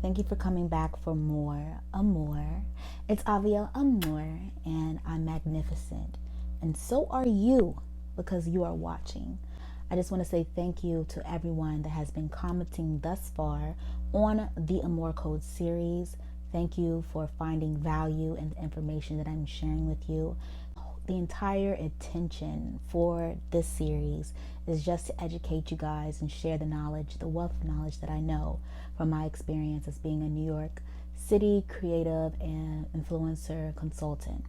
Thank you for coming back for more Amor. It's Avielle Amor, and I'm magnificent. And so are you, because you are watching. I just want to say thank you to everyone that has been commenting thus far on the Amor Code series. Thank you for finding value in the information that I'm sharing with you. The entire intention for this series is just to educate you guys and share the knowledge, the wealth of knowledge that I know from my experience as being a New York City creative and influencer consultant.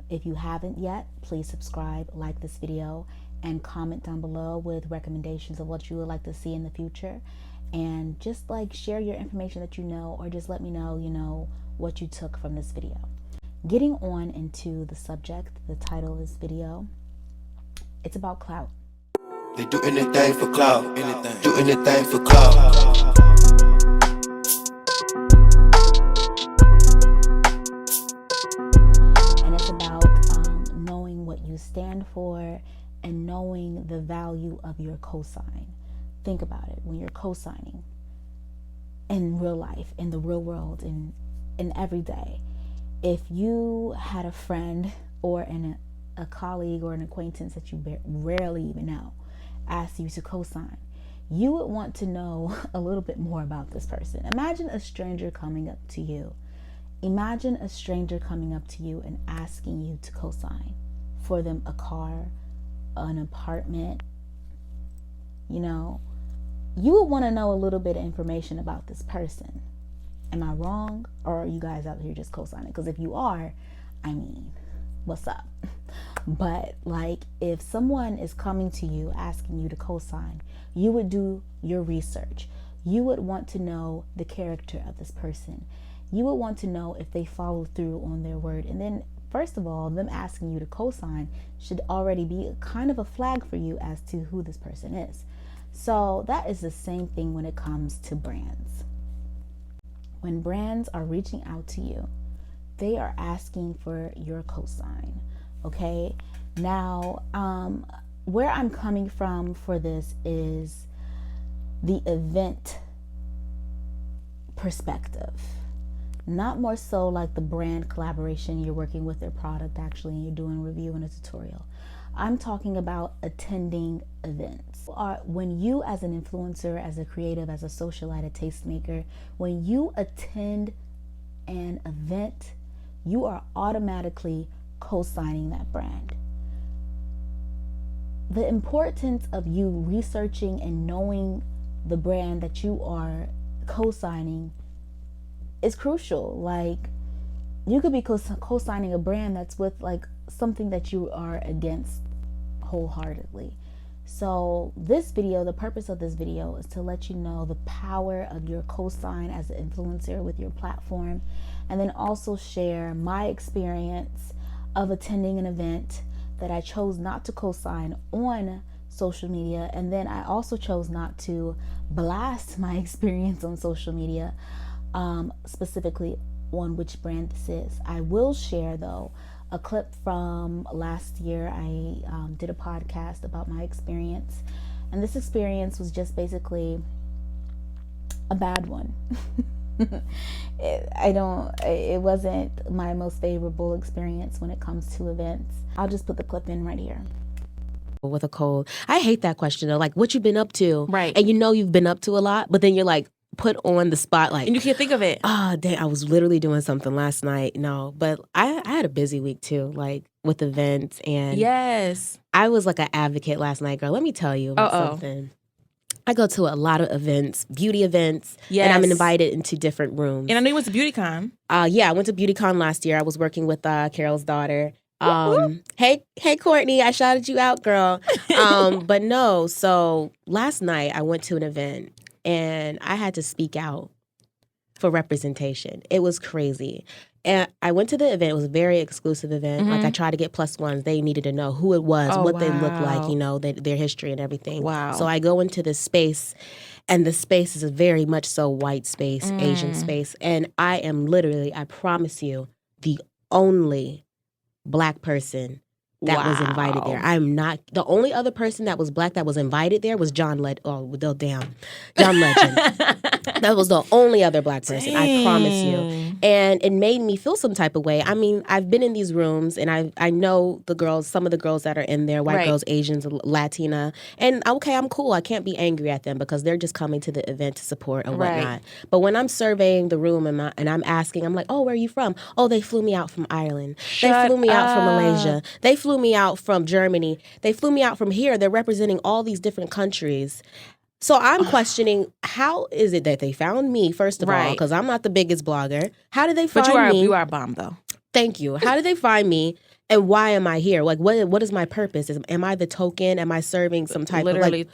If you haven't yet, please subscribe, like this video, and comment down below with recommendations of what you would like to see in the future. And just share your information that you know, or just let me know, what you took from this video. Getting on into the subject, the title of this video, it's about clout. They do anything for clout, do anything for clout. And it's about knowing what you stand for and knowing the value of your cosign. Think about it, when you're cosigning in real life, in the real world, in every day. If you had a friend or a colleague or an acquaintance that you rarely even know ask you to cosign, you would want to know a little bit more about this person. Imagine a stranger coming up to you. Imagine a stranger coming up to you and asking you to cosign for them a car, an apartment. You would want to know a little bit of information about this person. Am I wrong? Or are you guys out here just co-signing? Because if you are, what's up? But if someone is coming to you asking you to co-sign, you would do your research. You would want to know the character of this person. You would want to know if they follow through on their word. And then, first of all, them asking you to co-sign should already be kind of a flag for you as to who this person is. So that is the same thing when it comes to brands. When brands are reaching out to you, they are asking for your cosign, okay? Now, where I'm coming from for this is the event perspective. Not more so like the brand collaboration, you're working with their product actually, and you're doing a review and a tutorial. I'm talking about attending events. When you as an influencer, as a creative, as a socialite, a tastemaker, when you attend an event, you are automatically co-signing that brand. The importance of you researching and knowing the brand that you are co-signing is crucial. You could be co-signing a brand that's with something that you are against wholeheartedly. So this video, the purpose of this video is to let you know the power of your cosign as an influencer with your platform, and then also share my experience of attending an event that I chose not to cosign on social media, and then I also chose not to blast my experience on social media, specifically on which brand this is. I will share though a clip from last year. I did a podcast about my experience, and this experience was just basically a bad one. It wasn't my most favorable experience when it comes to events. I'll just put the clip in right here. With a cold. I hate that question though. What you been up to? Right. And you've been up to a lot, but then you're put on the spotlight. And you can't think of it. Dang, I was literally doing something last night. No, but I had a busy week too, with events. And yes, I was an advocate last night, girl. Let me tell you about something. I go to a lot of events, beauty events, and I'm invited into different rooms. And I know you went to BeautyCon. Yeah, I went to BeautyCon last year. I was working with Carol's daughter. Hey, Courtney, I shouted you out, girl. But no, so last night I went to an event and I had to speak out for representation. It was crazy. And I went to the event. It was a very exclusive event. Mm-hmm. I tried to get +1s. They needed to know who it was, what they looked like, their history and everything. Wow. So I go into this space, and the space is a very much so white space, Asian space. And I am literally, I promise you, the only Black person that was invited there. I'm not, the only other person that was Black that was invited there was John Legend. That was the only other Black person, I promise you. Dang. And it made me feel some type of way. I mean, I've been in these rooms and I know the girls, some of the girls that are in there, white Right. girls, Asians, Latina. And okay, I'm cool. I can't be angry at them because they're just coming to the event to support and Right. whatnot. But when I'm surveying the room and I'm asking, I'm like, oh, where are you from? Oh, they flew me out from Ireland. They Shut flew me out from up. Malaysia. They flew me out from Germany. They flew me out from here. They're representing all these different countries. So I'm questioning, how is it that they found me, first of all, Right. because I'm not the biggest blogger. How did they find But me? you are a bomb, though. Thank you. How did they find me? And why am I here? Like, what is my purpose? Am I the token? Am I serving some type Literally. of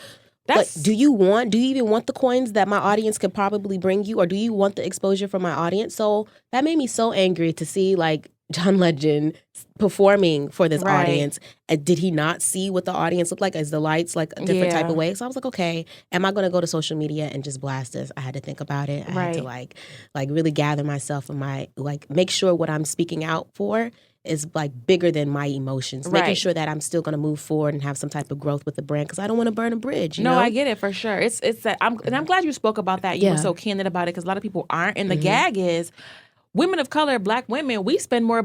like, do you even want the coins that my audience could probably bring you? Or do you want the exposure from my audience? So that made me so angry to see like John Legend performing for this Right. audience. And did he not see what the audience looked like? Is the lights like a different type Yeah. of way? So I was like, okay, am I going to go to social media and just blast this? I had to think about it. I had to Right. like really gather myself and make sure what I'm speaking out for is like bigger than my emotions. Making Right. sure that I'm still going to move forward and have some type of growth with the brand because I don't want to burn a bridge. You No, know? I get it for sure. It's that I'm glad you spoke about that. You Yeah. were so candid about it because a lot of people aren't. And the gag is, women of color, Black women, we spend more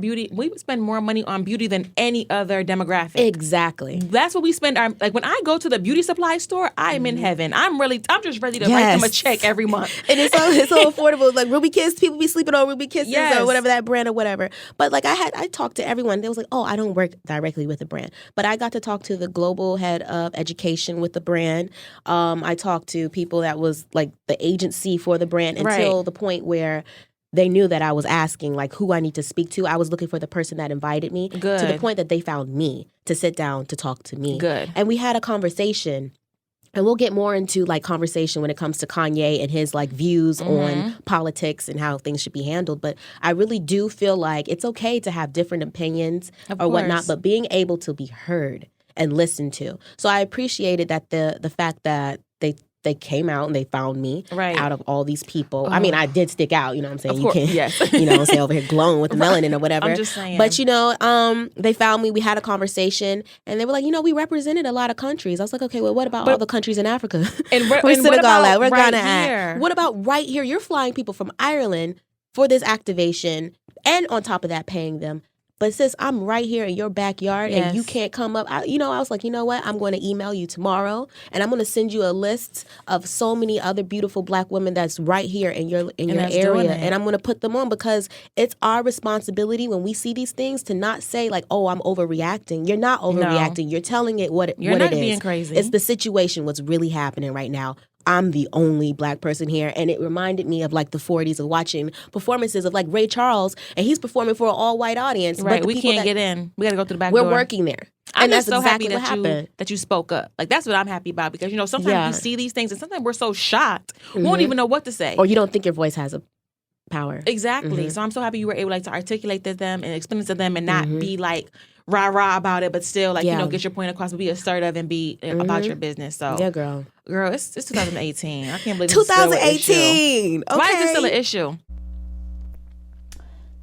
money on beauty than any other demographic. Exactly. That's what we spend our, like when I go to the beauty supply store, I'm in heaven. I'm just ready to write them a Yes. check every month. And it's so affordable. Like Ruby Kiss, people be sleeping on Ruby Kisses Yes. or whatever that brand or whatever. But like I talked to everyone. They was like, oh, I don't work directly with the brand. But I got to talk to the global head of education with the brand. I talked to people that was like the agency for the brand until Right. the point where they knew that I was asking like who I need to speak to. I was looking for the person that invited me to the Good. point that they found me to sit down to talk to me. Good. And we had a conversation. And we'll get more into like conversation when it comes to Kanye and his like views on politics and how things should be handled. But I really do feel like it's okay to have different opinions Of or whatnot, course. but being able to be heard and listened to. So I appreciated that the fact that they came out and they found me Right. out of all these people. I mean, I did stick out, you know what I'm saying? Of course, You can't, yes. you know what I'm saying, over here glowing with the melanin or whatever. I'm just saying. But, you know, they found me. We had a conversation and they were like, you know, we represented a lot of countries. I was like, okay, well, what about all the countries in Africa? And where- Where's and what Senegal about at? Where right Ghana at? here? What about right here? You're flying people from Ireland for this activation and on top of that paying them. But sis, I'm right here in your backyard and you Yes. can't come up. I was like, you know what? I'm going to email you tomorrow and I'm going to send you a list of so many other beautiful Black women that's right here in your that's doing area. it. And I'm going to put them on because it's our responsibility when we see these things to not say like, oh, I'm overreacting. You're not overreacting. You're telling it what You're what not it is. being crazy. It's the situation, what's really happening right now. I'm the only Black person here. And it reminded me of like the 40s of watching performances of like Ray Charles, and he's performing for an all-white audience. Right. But We can't get in. We got to go through the back We're door. working there. I'm and just that's so exactly happy what happened. that you spoke up. Like that's what I'm happy about because you know sometimes Yeah. we see these things and sometimes we're so shocked we won't even know what to say. Or you don't think your voice has a power. Exactly. So I'm so happy you were able like to articulate to them and explain it to them and not be like rah rah about it, but still like Yeah. get your point across, but be assertive and be about your business. So Yeah, girl. girl, it's 2018. I can't believe this is still an issue. 2018. Okay. Why is this still an issue?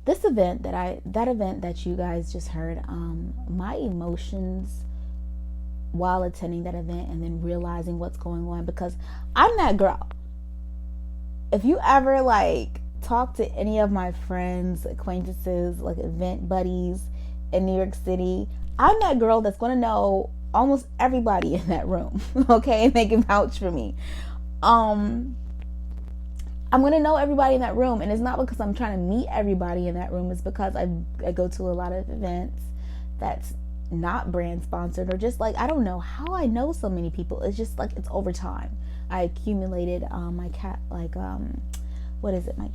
This event that event that you guys just heard, my emotions while attending that event and then realizing what's going on, because I'm that girl. If you ever like talk to any of my friends, acquaintances, like event buddies in New York City, I'm that girl that's going to know almost everybody in that room, okay? And they can vouch for me. I'm going to know everybody in that room, and it's not because I'm trying to meet everybody in that room. It's because I go to a lot of events that's not brand sponsored, or just like, I don't know how I know so many people. It's just like, it's over time. I accumulated my my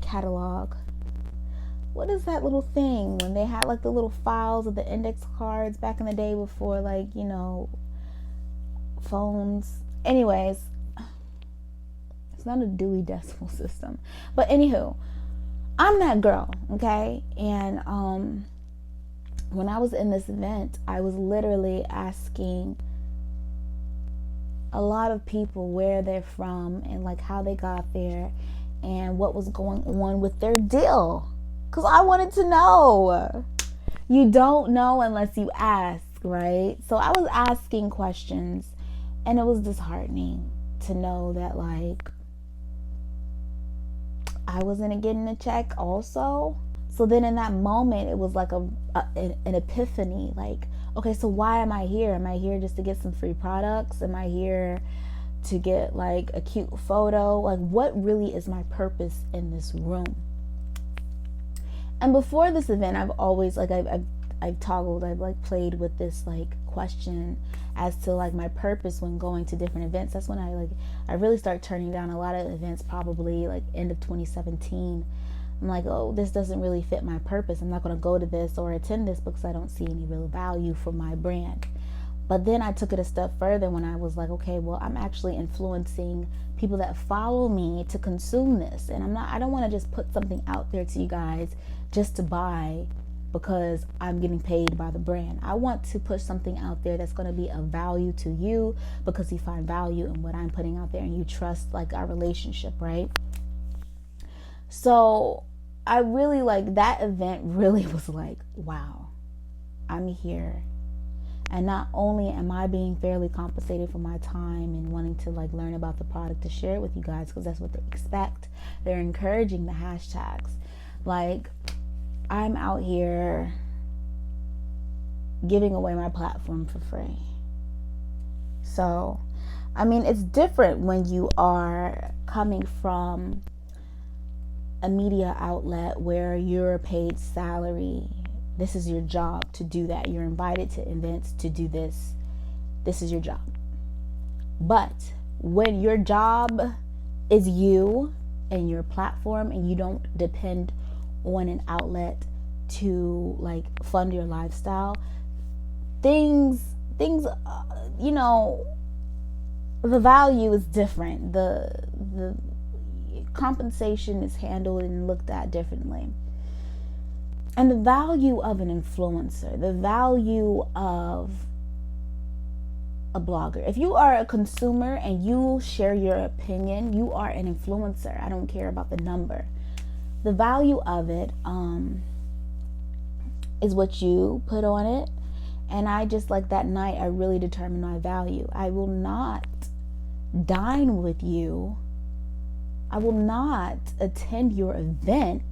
catalog. What is that little thing when they had like the little files of the index cards back in the day before like, you know, phones? Anyways, it's not a Dewey Decimal System. But anywho, I'm that girl, okay? And when I was in this event, I was literally asking a lot of people where they're from and like how they got there and what was going on with their deal, because I wanted to know. You don't know unless you ask, right? So I was asking questions, and it was disheartening to know that like I wasn't getting a check also. So then in that moment, it was like an epiphany. Like, okay, so why am I here? Am I here just to get some free products? Am I here to get like a cute photo? Like, what really is my purpose in this room? And before this event, I've always like I've toggled, I've like played with this like question as to like my purpose when going to different events. That's when I really start turning down a lot of events, probably like end of 2017. I'm like, oh, this doesn't really fit my purpose. I'm not going to go to this or attend this because I don't see any real value for my brand. But then I took it a step further when I was like, okay, well, I'm actually influencing people that follow me to consume this. And I don't want to just put something out there to you guys just to buy because I'm getting paid by the brand. I want to put something out there that's going to be of value to you because you find value in what I'm putting out there and you trust like our relationship, right? So I really like that event really was like, wow, I'm here. And not only am I being fairly compensated for my time and wanting to like learn about the product to share it with you guys because that's what they expect. They're encouraging the hashtags. Like, I'm out here giving away my platform for free. So, I mean, it's different when you are coming from a media outlet where you're paid salary. This is your job to do that. You're invited to events to do this. This is your job. But when your job is you and your platform and you don't depend on an outlet to like fund your lifestyle, things you know, the value is different. The compensation is handled and looked at differently. And the value of an influencer, the value of a blogger. If you are a consumer and you share your opinion, you are an influencer. I don't care about the number. The value of it is what you put on it. And I just like that night, I really determined my value. I will not dine with you. I will not attend your event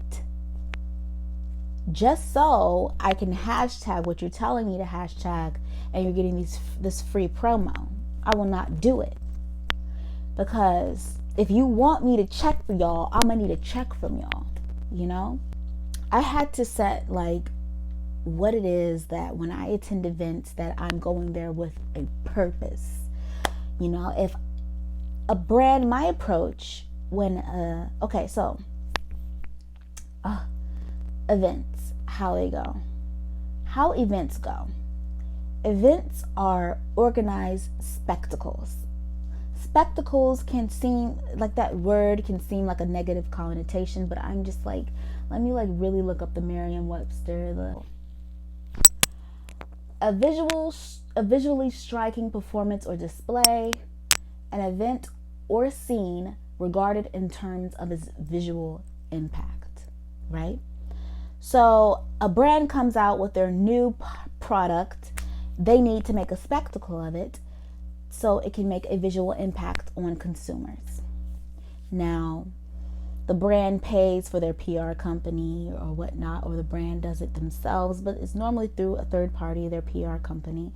just so I can hashtag what you're telling me to hashtag and you're getting this free promo. I will not do it. Because if you want me to check for y'all, I'm gonna need a check from y'all, you know? I had to set like what it is that when I attend events that I'm going there with a purpose. You know, if a brand, my approach when events, how they go. How events go. Events are organized spectacles. Spectacles can seem like that word can seem like a negative connotation, but I'm just like, let me like really look up the Merriam-Webster. A visually striking performance or display, an event or scene regarded in terms of its visual impact, right? So a brand comes out with their new product. They need to make a spectacle of it so it can make a visual impact on consumers. Now, the brand pays for their PR company or whatnot, or the brand does it themselves, but it's normally through a third party, their PR company,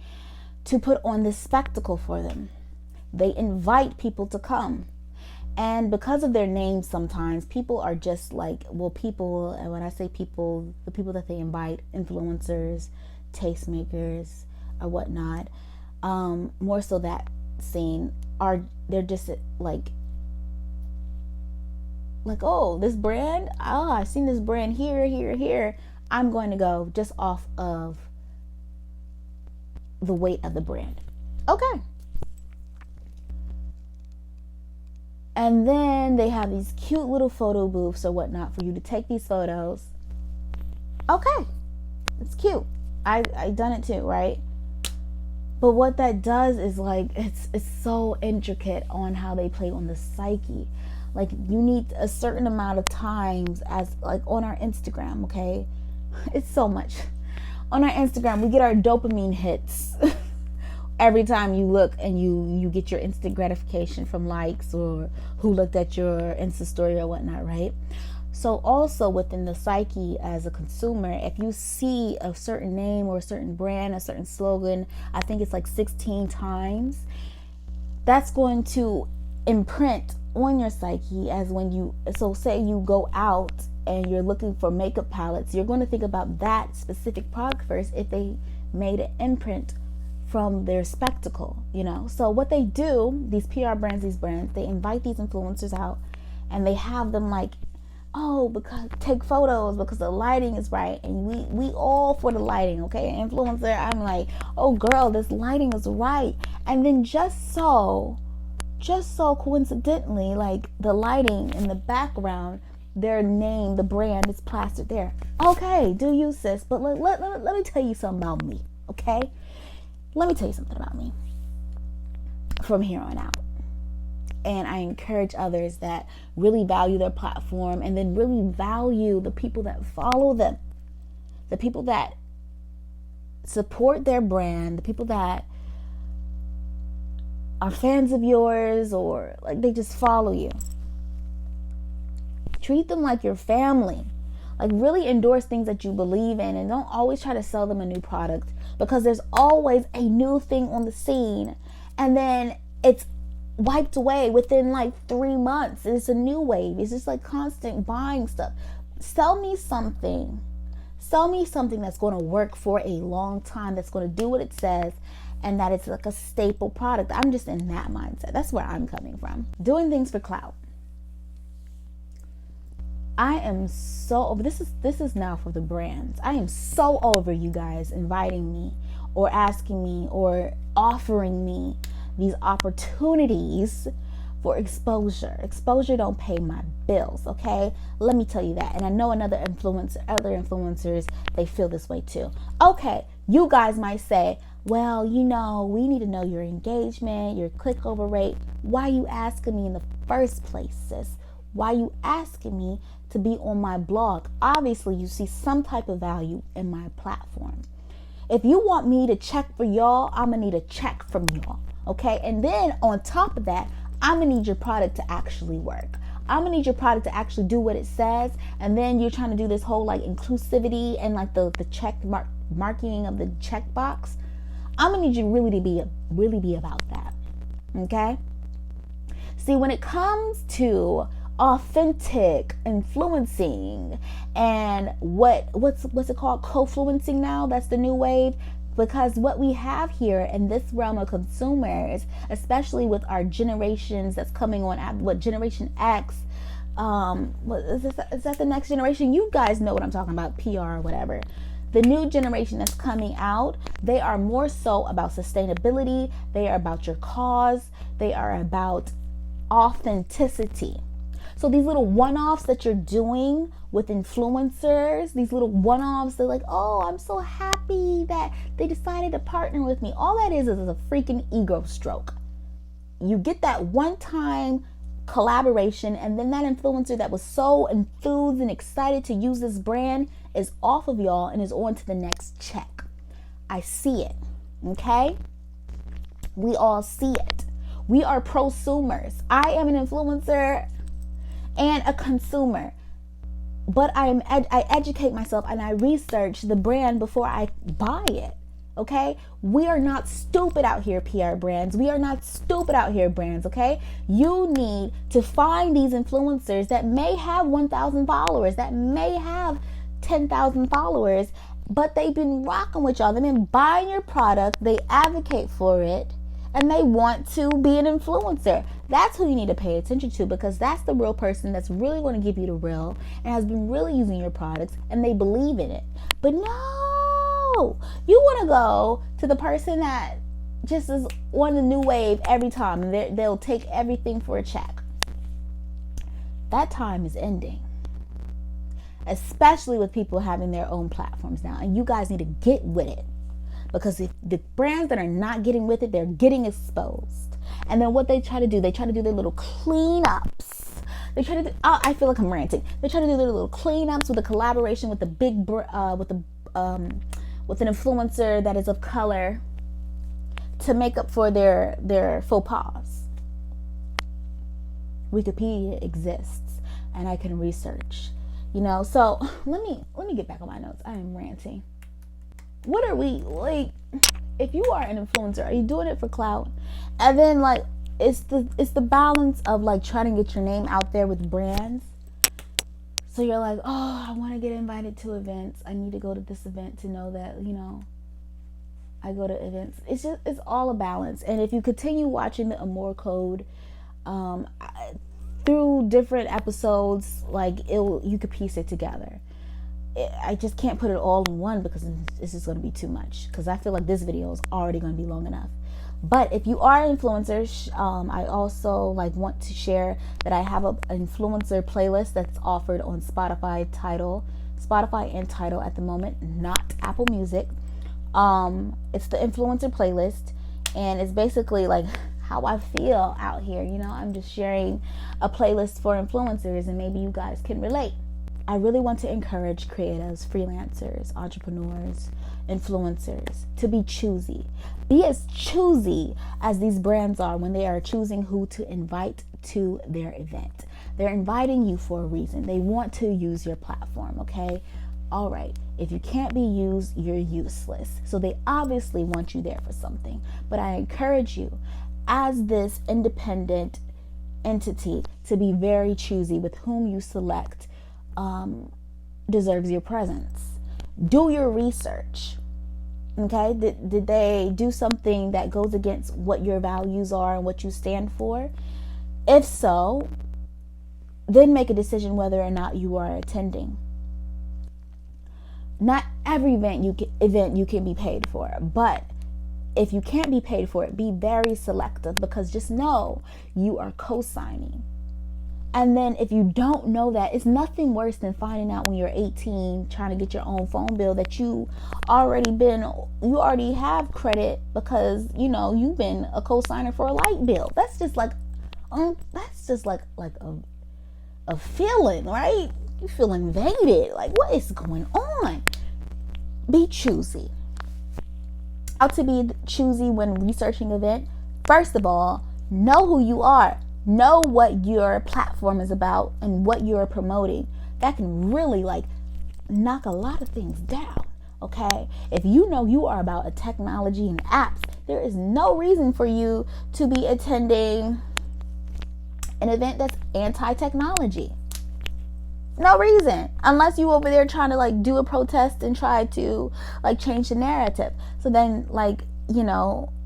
to put on this spectacle for them. They invite people to come. And because of their names, sometimes people are just like, well, people, and when I say people, the people that they invite, influencers, tastemakers, or whatnot, more so that scene, they're just like, oh, this brand, I've seen this brand here. I'm going to go just off of the weight of the brand. Okay. And then they have these cute little photo booths or whatnot for you to take these photos. Okay, it's cute. I done it too, right? But what that does is like, it's so intricate on how they play on the psyche. Like, you need a certain amount of times, as like on our Instagram, okay? It's so much. On our Instagram, we get our dopamine hits every time you look and you get your instant gratification from likes or who looked at your Insta story or whatnot, right? So also within the psyche as a consumer, if you see a certain name or a certain brand, a certain slogan, I think it's like 16 times, that's going to imprint on your psyche as when you, so say you go out and you're looking for makeup palettes, you're going to think about that specific product first if they made an imprint from their spectacle, you know? So what they do, these PR brands, these brands, they invite these influencers out and they have them like, oh, because take photos because the lighting is right, and we all for the lighting, okay? Influencer, I'm like, oh girl, this lighting is right. And then just so coincidentally, like the lighting in the background, their name, the brand is plastered there. Okay, do you, sis? But let me tell you something about me, okay? Let me tell you something about me from here on out. And I encourage others that really value their platform and then really value the people that follow them, the people that support their brand, the people that are fans of yours or like they just follow you. Treat them like your family. Like really endorse things that you believe in and don't always try to sell them a new product because there's always a new thing on the scene and then it's wiped away within like 3 months. It's a new wave. It's just like constant buying stuff. Sell me something that's going to work for a long time, that's going to do what it says, and that it's like a staple product. I'm just in that mindset. That's where I'm coming from. Doing things for clout. I am so over this is now for the brands. I am so over you guys inviting me or asking me or offering me these opportunities for exposure. Exposure don't pay my bills, okay? Let me tell you that. And I know other influencers, they feel this way too. Okay, you guys might say, well, you know, we need to know your engagement, your click over rate. Why you asking me in the first place, sis? Why you asking me to be on my blog? Obviously, you see some type of value in my platform. If you want me to check for y'all, I'm gonna need a check from y'all. Okay, and then on top of that, I'm gonna need your product to actually work. I'm gonna need your product to actually do what it says. And then you're trying to do this whole like inclusivity and like the marking of the checkbox. I'm gonna need you really be about that. Okay. See, when it comes to authentic influencing and what's it called, co-fluencing now, that's the new wave. Because what we have here in this realm of consumers, especially with our generations that's coming on, what Generation X, is that the next generation? You guys know what I'm talking about, PR or whatever. The new generation that's coming out, they are more so about sustainability. They are about your cause. They are about authenticity. So these little one-offs that you're doing with influencers, these little one-offs, they're like, oh, I'm so happy that they decided to partner with me. All that is a freaking ego stroke. You get that one-time collaboration, and then that influencer that was so enthused and excited to use this brand is off of y'all and is on to the next check. I see it, okay? We all see it. We are prosumers. I am an influencer and a consumer, but I educate myself and I research the brand before I buy it. Okay, we are not stupid out here, PR brands. We are not stupid out here, brands. Okay, you need to find these influencers that may have 1,000 followers, that may have 10,000 followers, but they've been rocking with y'all. They've been buying your product. They advocate for it, and they want to be an influencer. That's who you need to pay attention to, because that's the real person that's really going to give you the real and has been really using your products, and they believe in it. But no, you want to go to the person that just is on the new wave every time, and they'll take everything for a check. That time is ending, especially with people having their own platforms now, and you guys need to get with it. Because if the brands that are not getting with it, they're getting exposed. And then what they try to do their little cleanups. They try to do, I feel like I'm ranting. They try to do their little cleanups with a collaboration with the with an influencer that is of color to make up for their faux pas. Wikipedia exists, and I can research, so let me get back on my notes. I am ranting. What are we like? If you are an influencer, are you doing it for clout? And then like it's the balance of like trying to get your name out there with brands. So you're like, oh, I want to get invited to events. I need to go to this event to know that, I go to events. It's all a balance. And if you continue watching the Amor Code through different episodes, like you could piece it together. I just can't put it all in one because it's just going to be too much. Because I feel like this video is already going to be long enough. But if you are influencers, I also want to share that I have an influencer playlist that's offered on Spotify and Tidal at the moment, not Apple Music. It's the influencer playlist, and it's basically like how I feel out here. I'm just sharing a playlist for influencers, and maybe you guys can relate. I really want to encourage creatives, freelancers, entrepreneurs, influencers to be choosy. Be as choosy as these brands are when they are choosing who to invite to their event. They're inviting you for a reason. They want to use your platform, okay? All right. If you can't be used, you're useless. So they obviously want you there for something. But I encourage you, as this independent entity, to be very choosy with whom you select. Deserves your presence. Do your research. Okay, did they do something that goes against what your values are and what you stand for? If so, then make a decision whether or not you are attending. Not every event you can be paid for, but if you can't be paid for it, be very selective, because just know you are co-signing. And then if you don't know that, it's nothing worse than finding out when you're 18 trying to get your own phone bill that you already have credit because you've been a co-signer for a light bill. That's just like a feeling, right? You feel invaded. Like, what is going on? Be choosy. How to be choosy when researching an event? First of all, know who you are. Know what your platform is about and what you're promoting. That can really knock a lot of things down, okay? If you know you are about a technology and apps, there is no reason for you to be attending an event that's anti-technology. No reason, unless you over there trying to do a protest and try to change the narrative. So then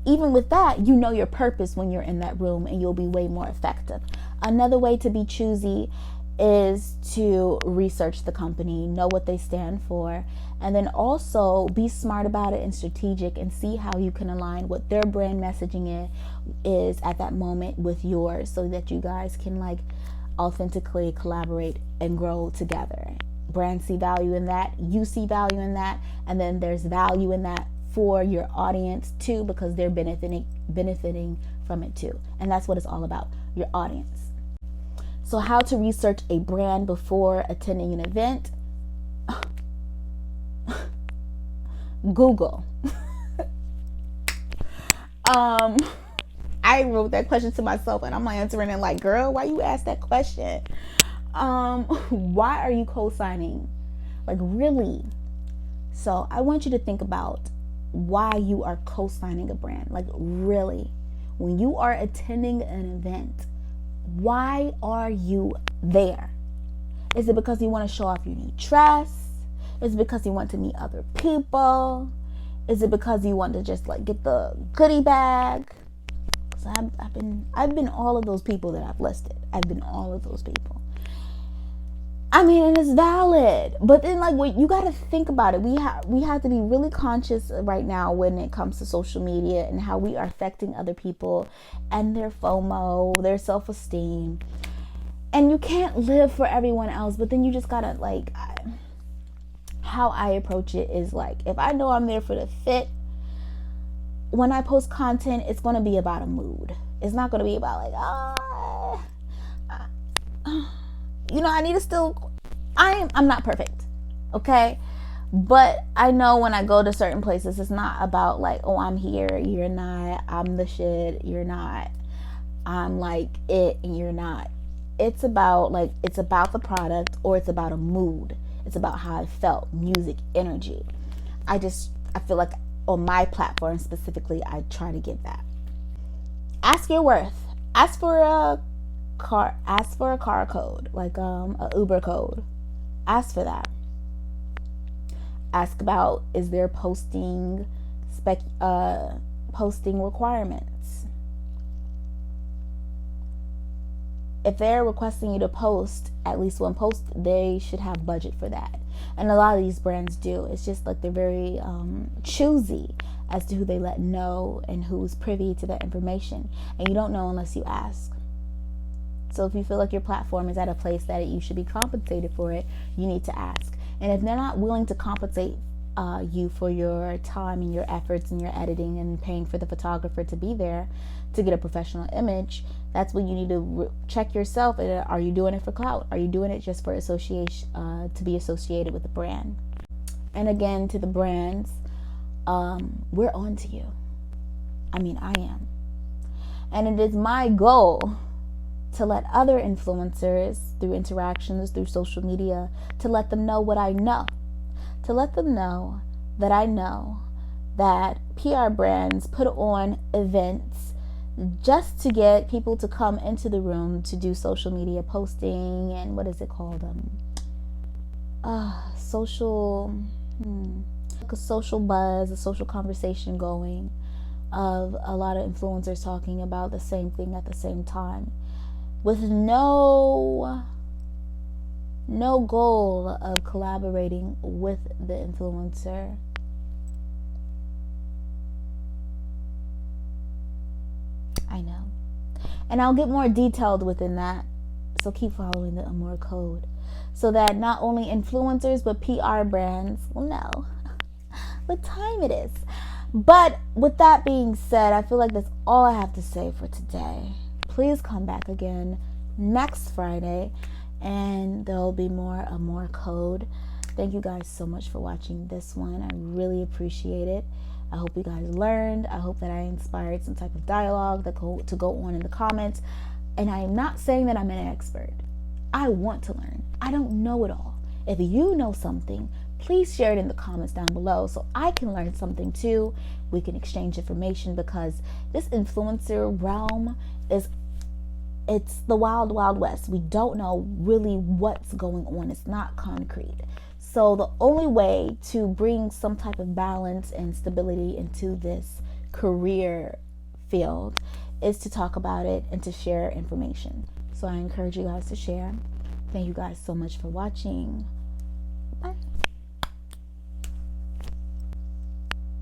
even with that, your purpose when you're in that room, and you'll be way more effective. Another way to be choosy is to research the company, know what they stand for, and then also be smart about it and strategic, and see how you can align what their brand messaging is at that moment with yours, so that you guys can authentically collaborate and grow together. Brands see value in that, you see value in that, and then there's value in that for your audience too, because they're benefiting from it too. And that's what it's all about, your audience. So how to research a brand before attending an event? Google. I wrote that question to myself, and I'm answering it girl, why you ask that question? Why are you co-signing? Really? So I want you to think about why you are co-signing a brand. Really, when you are attending an event, why are you there? Is it because you want to show off your new dress? Is it because you want to meet other people? Is it because you want to just get the goodie bag? So I've been all of those people that I've listed. I've been all of those people. And it's valid, but then you got to think about it. We have to be really conscious right now when it comes to social media and how we are affecting other people and their FOMO, their self-esteem. And you can't live for everyone else, but then you just gotta how I approach it is if I know I'm there for the fit, when I post content, it's gonna be about a mood. It's not gonna be about I need to still, I'm not perfect, okay? But I know when I go to certain places, it's not about like, oh, I'm here, you're not, I'm the shit, you're not, I'm like it and you're not. It's about like, it's about the product, or it's about a mood. It's about how I felt, music, energy. I feel like on my platform specifically, I try to give that. Ask your worth. Ask for a car code, like a Uber code. Ask for that. Ask about, is there posting requirements? If they're requesting you to post at least one post, they should have budget for that. And a lot of these brands do. It's just like they're very choosy as to who they let know and who's privy to that information. And you don't know unless you ask. So if you feel like your platform is at a place that you should be compensated for it, you need to ask. And if they're not willing to compensate you for your time and your efforts and your editing and paying for the photographer to be there to get a professional image, that's when you need to check yourself. Are you doing it for clout? Are you doing it just for association, to be associated with the brand? And again, to the brands, we're on to you. I mean, I am. And it is my goal to let other influencers, through interactions, through social media, to let them know what I know. To let them know that I know that PR brands put on events just to get people to come into the room to do social media posting and what is it called? Like a social buzz, a social conversation going of a lot of influencers talking about the same thing at the same time, with no goal of collaborating with the influencer. I know. And I'll get more detailed within that. So keep following the Amor code so that not only influencers but PR brands will know what time it is. But with that being said, I feel like that's all I have to say for today. Please come back again next Friday and there'll be more Amor code. Thank you guys so much for watching this one. I really appreciate it. I hope you guys learned. I hope that I inspired some type of dialogue to go on in the comments. And I am not saying that I'm an expert. I want to learn. I don't know it all. If you know something, please share it in the comments down below so I can learn something too. We can exchange information, because this influencer realm it's the wild, wild west. We don't know really what's going on. It's not concrete. So the only way to bring some type of balance and stability into this career field is to talk about it and to share information. So I encourage you guys to share. Thank you guys so much for watching. Bye.